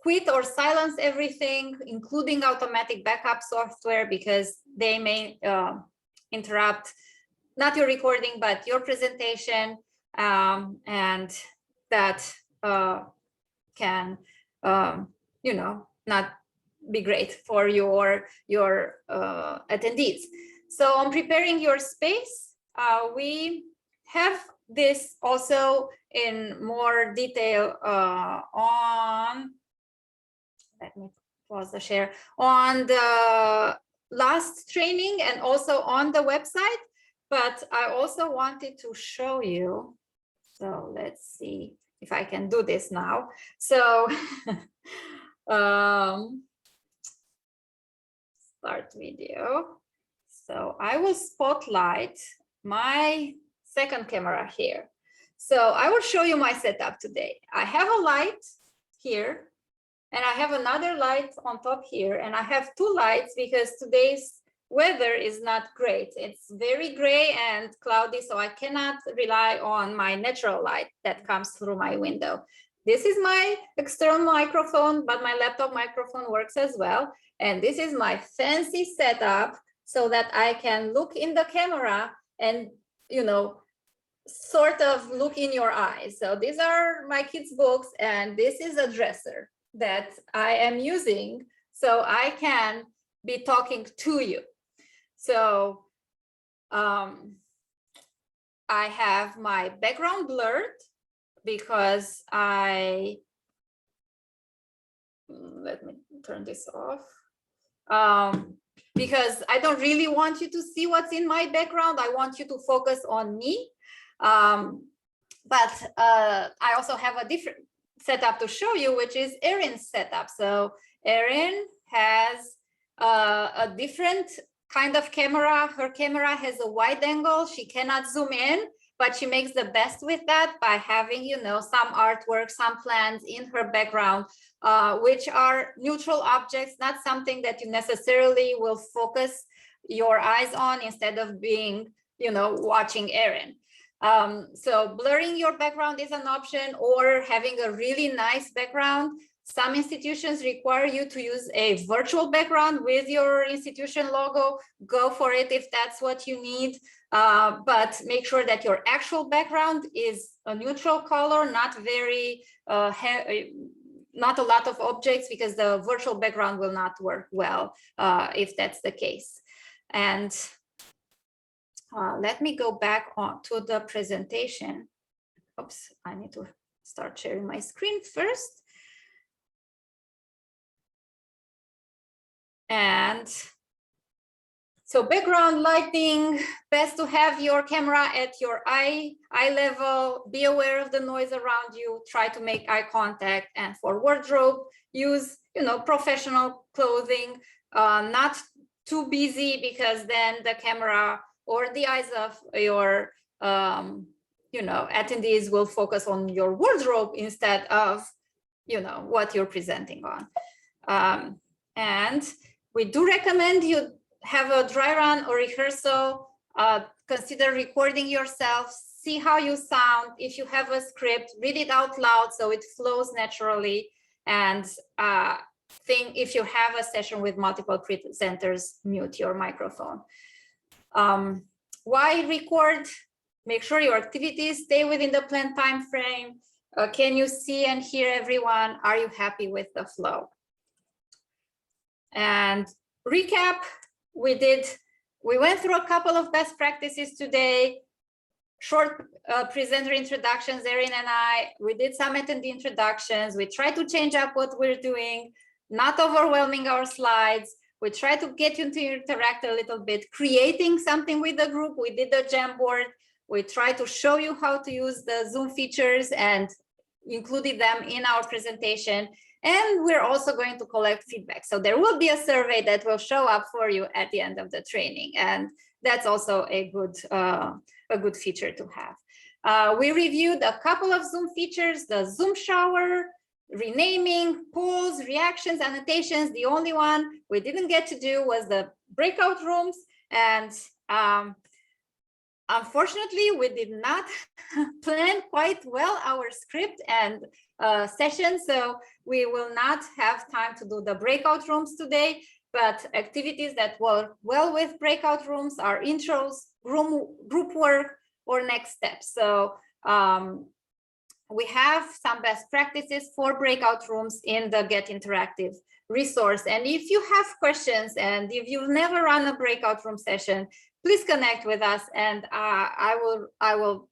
Quit or silence everything, including automatic backup software, because they may interrupt not your recording, but your presentation, and that can, not be great for your attendees. So on preparing your space, we have this also in more detail on, let me pause the share, on the last training and also on the website. But I also wanted to show you, so let's see if I can do this now. So start video. So I will spotlight my second camera here. So I will show you my setup today. I have a light here, and I have another light on top here, and I have two lights because today's weather is not great. It's very gray and cloudy, so I cannot rely on my natural light that comes through my window. This is my external microphone, but my laptop microphone works as well. And this is my fancy setup so that I can look in the camera and, sort of look in your eyes. So these are my kids' books, and this is a dresser that I am using so I can be talking to you. So I have my background blurred because let me turn this off. Because I don't really want you to see what's in my background. I want you to focus on me. But I also have a different setup to show you, which is Erin's setup. So Erin has a different kind of camera. Her camera has a wide angle. She cannot zoom in, but she makes the best with that by having, some artwork, some plants in her background, which are neutral objects, not something that you necessarily will focus your eyes on instead of being, watching Erin. So blurring your background is an option, or having a really nice background. Some institutions require you to use a virtual background with your institution logo. Go for it if that's what you need, but make sure that your actual background is a neutral color, not very, not a lot of objects, because the virtual background will not work well if that's the case. And let me go back on to the presentation. Oops, I need to start sharing my screen first. And so background lighting, best to have your camera at your eye level. Be aware of the noise around you. Try to make eye contact. And for wardrobe, use professional clothing, not too busy, because then the camera or the eyes of your attendees will focus on your wardrobe instead of, what you're presenting on. And we do recommend you have a dry run or rehearsal. Consider recording yourself, see how you sound. If you have a script, read it out loud so it flows naturally. And if you have a session with multiple presenters, mute your microphone. Why record? Make sure your activities stay within the planned time frame. Can you see and hear everyone? Are you happy with the flow? And recap, we went through a couple of best practices today. Short presenter introductions, Erin and I. We did some attendee introductions. We tried to change up what we're doing, not overwhelming our slides. We try to get you to interact a little bit, creating something with the group. We did the Jamboard. We try to show you how to use the Zoom features and included them in our presentation. And we're also going to collect feedback. So there will be a survey that will show up for you at the end of the training. And that's also a good feature to have. We reviewed a couple of Zoom features, the Zoom shower, renaming, polls, reactions, annotations. The only one we didn't get to do was the breakout rooms. And unfortunately, we did not plan quite well our script and session, so we will not have time to do the breakout rooms today, but activities that work well with breakout rooms are intros, group work, or next steps. So we have some best practices for breakout rooms in the Get Interactive resource. And if you have questions and if you've never run a breakout room session, please connect with us and I will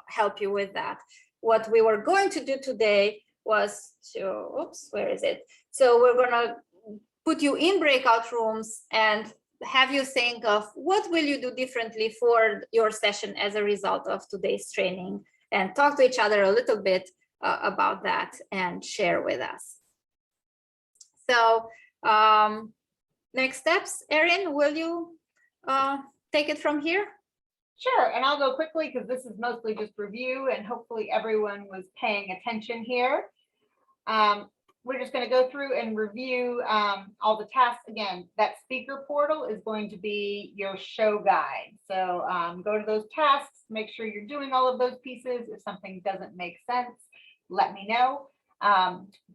help you with that. What we were going to do today was to, where is it? So we're gonna put you in breakout rooms and have you think of what will you do differently for your session as a result of today's training, and talk to each other a little bit about that and share with us. So next steps, Erin, will you take it from here? Sure, and I'll go quickly because this is mostly just review and hopefully everyone was paying attention here. We're just going to go through and review all the tasks. Again, that speaker portal is going to be your show guide. So go to those tasks, make sure you're doing all of those pieces. If something doesn't make sense, let me know.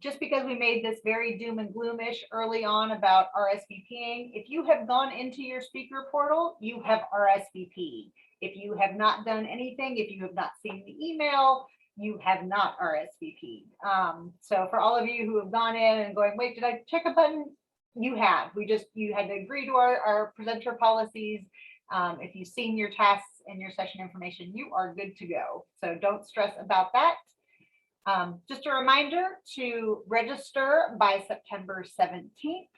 Just because we made this very doom and gloomish early on about Rsvping, if you have gone into your speaker portal, you have RSVP. If you have not done anything, if you have not seen the email, you have not RSVP'd. So for all of you who have gone in and going, wait, did I check a button? You have. You had to agree to our presenter policies. If you've seen your tasks and your session information, you are good to go. So don't stress about that. Just a reminder to register by September 17th.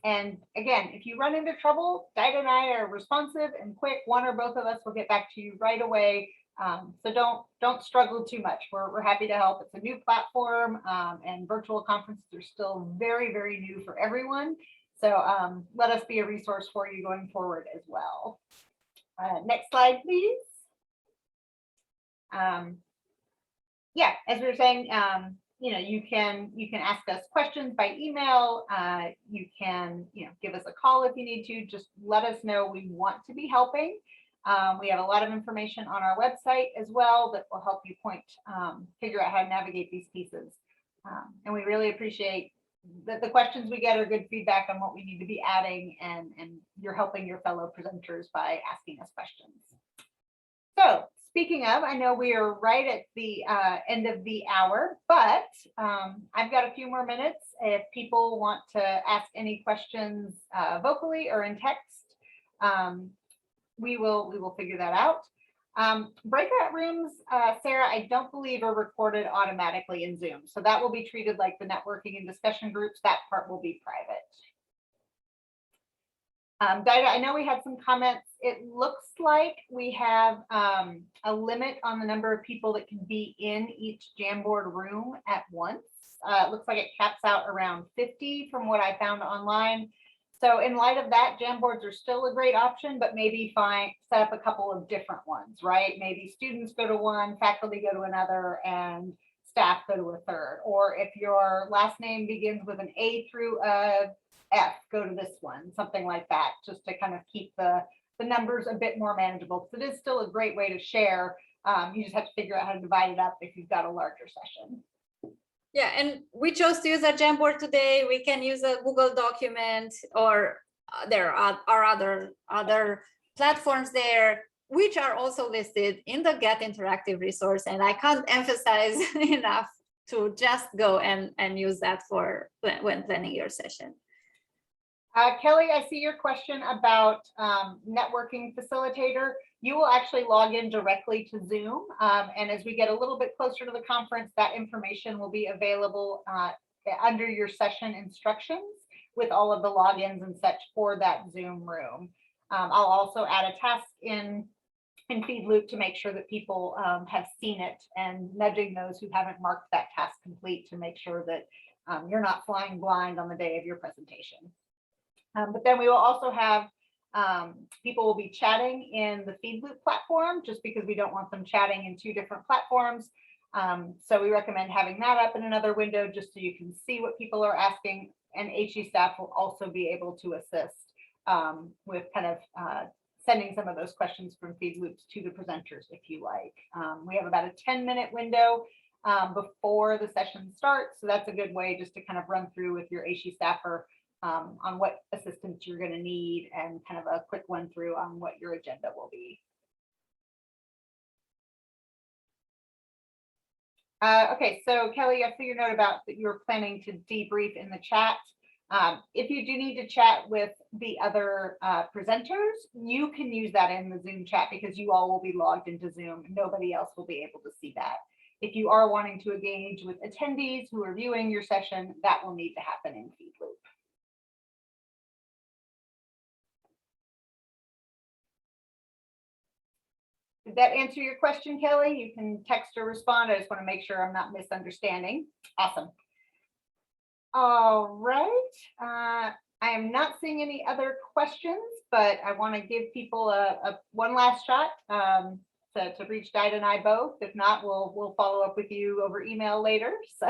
And again, if you run into trouble, Dinah and I are responsive and quick. One or both of us will get back to you right away. So don't struggle too much. We're happy to help. It's a new platform and virtual conferences are still very, very new for everyone. So let us be a resource for you going forward as well. Next slide, please. Yeah, as we were saying, you can ask us questions by email. You can give us a call if you need to. Just let us know. We want to be helping. We have a lot of information on our website as well that will help you figure out how to navigate these pieces. And we really appreciate the questions we get are good feedback on what we need to be adding, and you're helping your fellow presenters by asking us questions. So speaking of, I know we are right at the end of the hour, but I've got a few more minutes if people want to ask any questions vocally or in text. We will figure that out. Breakout rooms, Sarah, I don't believe are recorded automatically in Zoom. So that will be treated like the networking and discussion groups. That part will be private. Dinah, I know we had some comments. It looks like we have a limit on the number of people that can be in each Jamboard room at once. It looks like it caps out around 50 from what I found online. So in light of that, Jamboards are still a great option, but maybe set up a couple of different ones, right? Maybe students go to one, faculty go to another, and staff go to a third. Or if your last name begins with an A through a F, go to this one, something like that, just to kind of keep the numbers a bit more manageable. Because it is still a great way to share. You just have to figure out how to divide it up if you've got a larger session. Yeah, and we chose to use a Jamboard today. We can use a Google document, or there are other platforms there, which are also listed in the Get Interactive resource. And I can't emphasize enough to just go and use that for when planning your session. Kelly, I see your question about networking facilitator. You will actually log in directly to Zoom. And as we get a little bit closer to the conference, that information will be available under your session instructions with all of the logins and such for that Zoom room. I'll also add a task in Feedloop to make sure that people have seen it, and nudging those who haven't marked that task complete to make sure that you're not flying blind on the day of your presentation. But then we will also have people will be chatting in the Feedloop platform, just because we don't want them chatting in two different platforms. So we recommend having that up in another window just so you can see what people are asking, and HE staff will also be able to assist with kind of sending some of those questions from Feedloops to the presenters if you like. We have about a 10-minute window before the session starts, so that's a good way just to kind of run through with your HE staffer on what assistance you're going to need, and kind of a quick run through on what your agenda will be. Okay, so Kelly, I see your note about that you're planning to debrief in the chat. If you do need to chat with the other presenters, you can use that in the Zoom chat, because you all will be logged into Zoom. Nobody else will be able to see that. If you are wanting to engage with attendees who are viewing your session, that will need to happen in Feedloop. Did that answer your question, Kelly? You can text or respond. I just want to make sure I'm not misunderstanding. Awesome. All right. I am not seeing any other questions, but I want to give people one last shot to reach Dinah and I both. If not, we'll follow up with you over email later. So,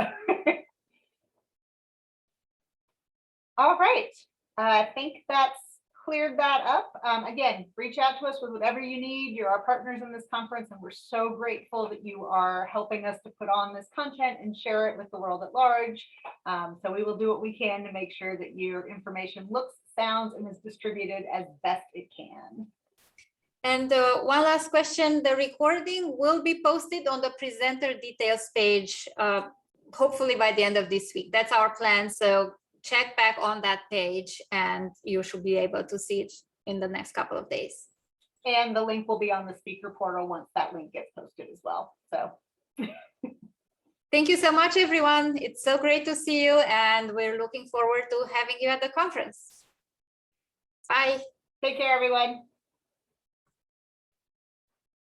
all right. I think that's cleared that up. Again, reach out to us with whatever you need. You're our partners in this conference, and we're so grateful that you are helping us to put on this content and share it with the world at large. So we will do what we can to make sure that your information looks, sounds, and is distributed as best it can. And one last question, the recording will be posted on the presenter details page, hopefully by the end of this week. That's our plan. So check back on that page and you should be able to see it in the next couple of days. And the link will be on the speaker portal once that link gets posted as well. So thank you so much, everyone. It's so great to see you, and we're looking forward to having you at the conference. Bye. Take care, everyone.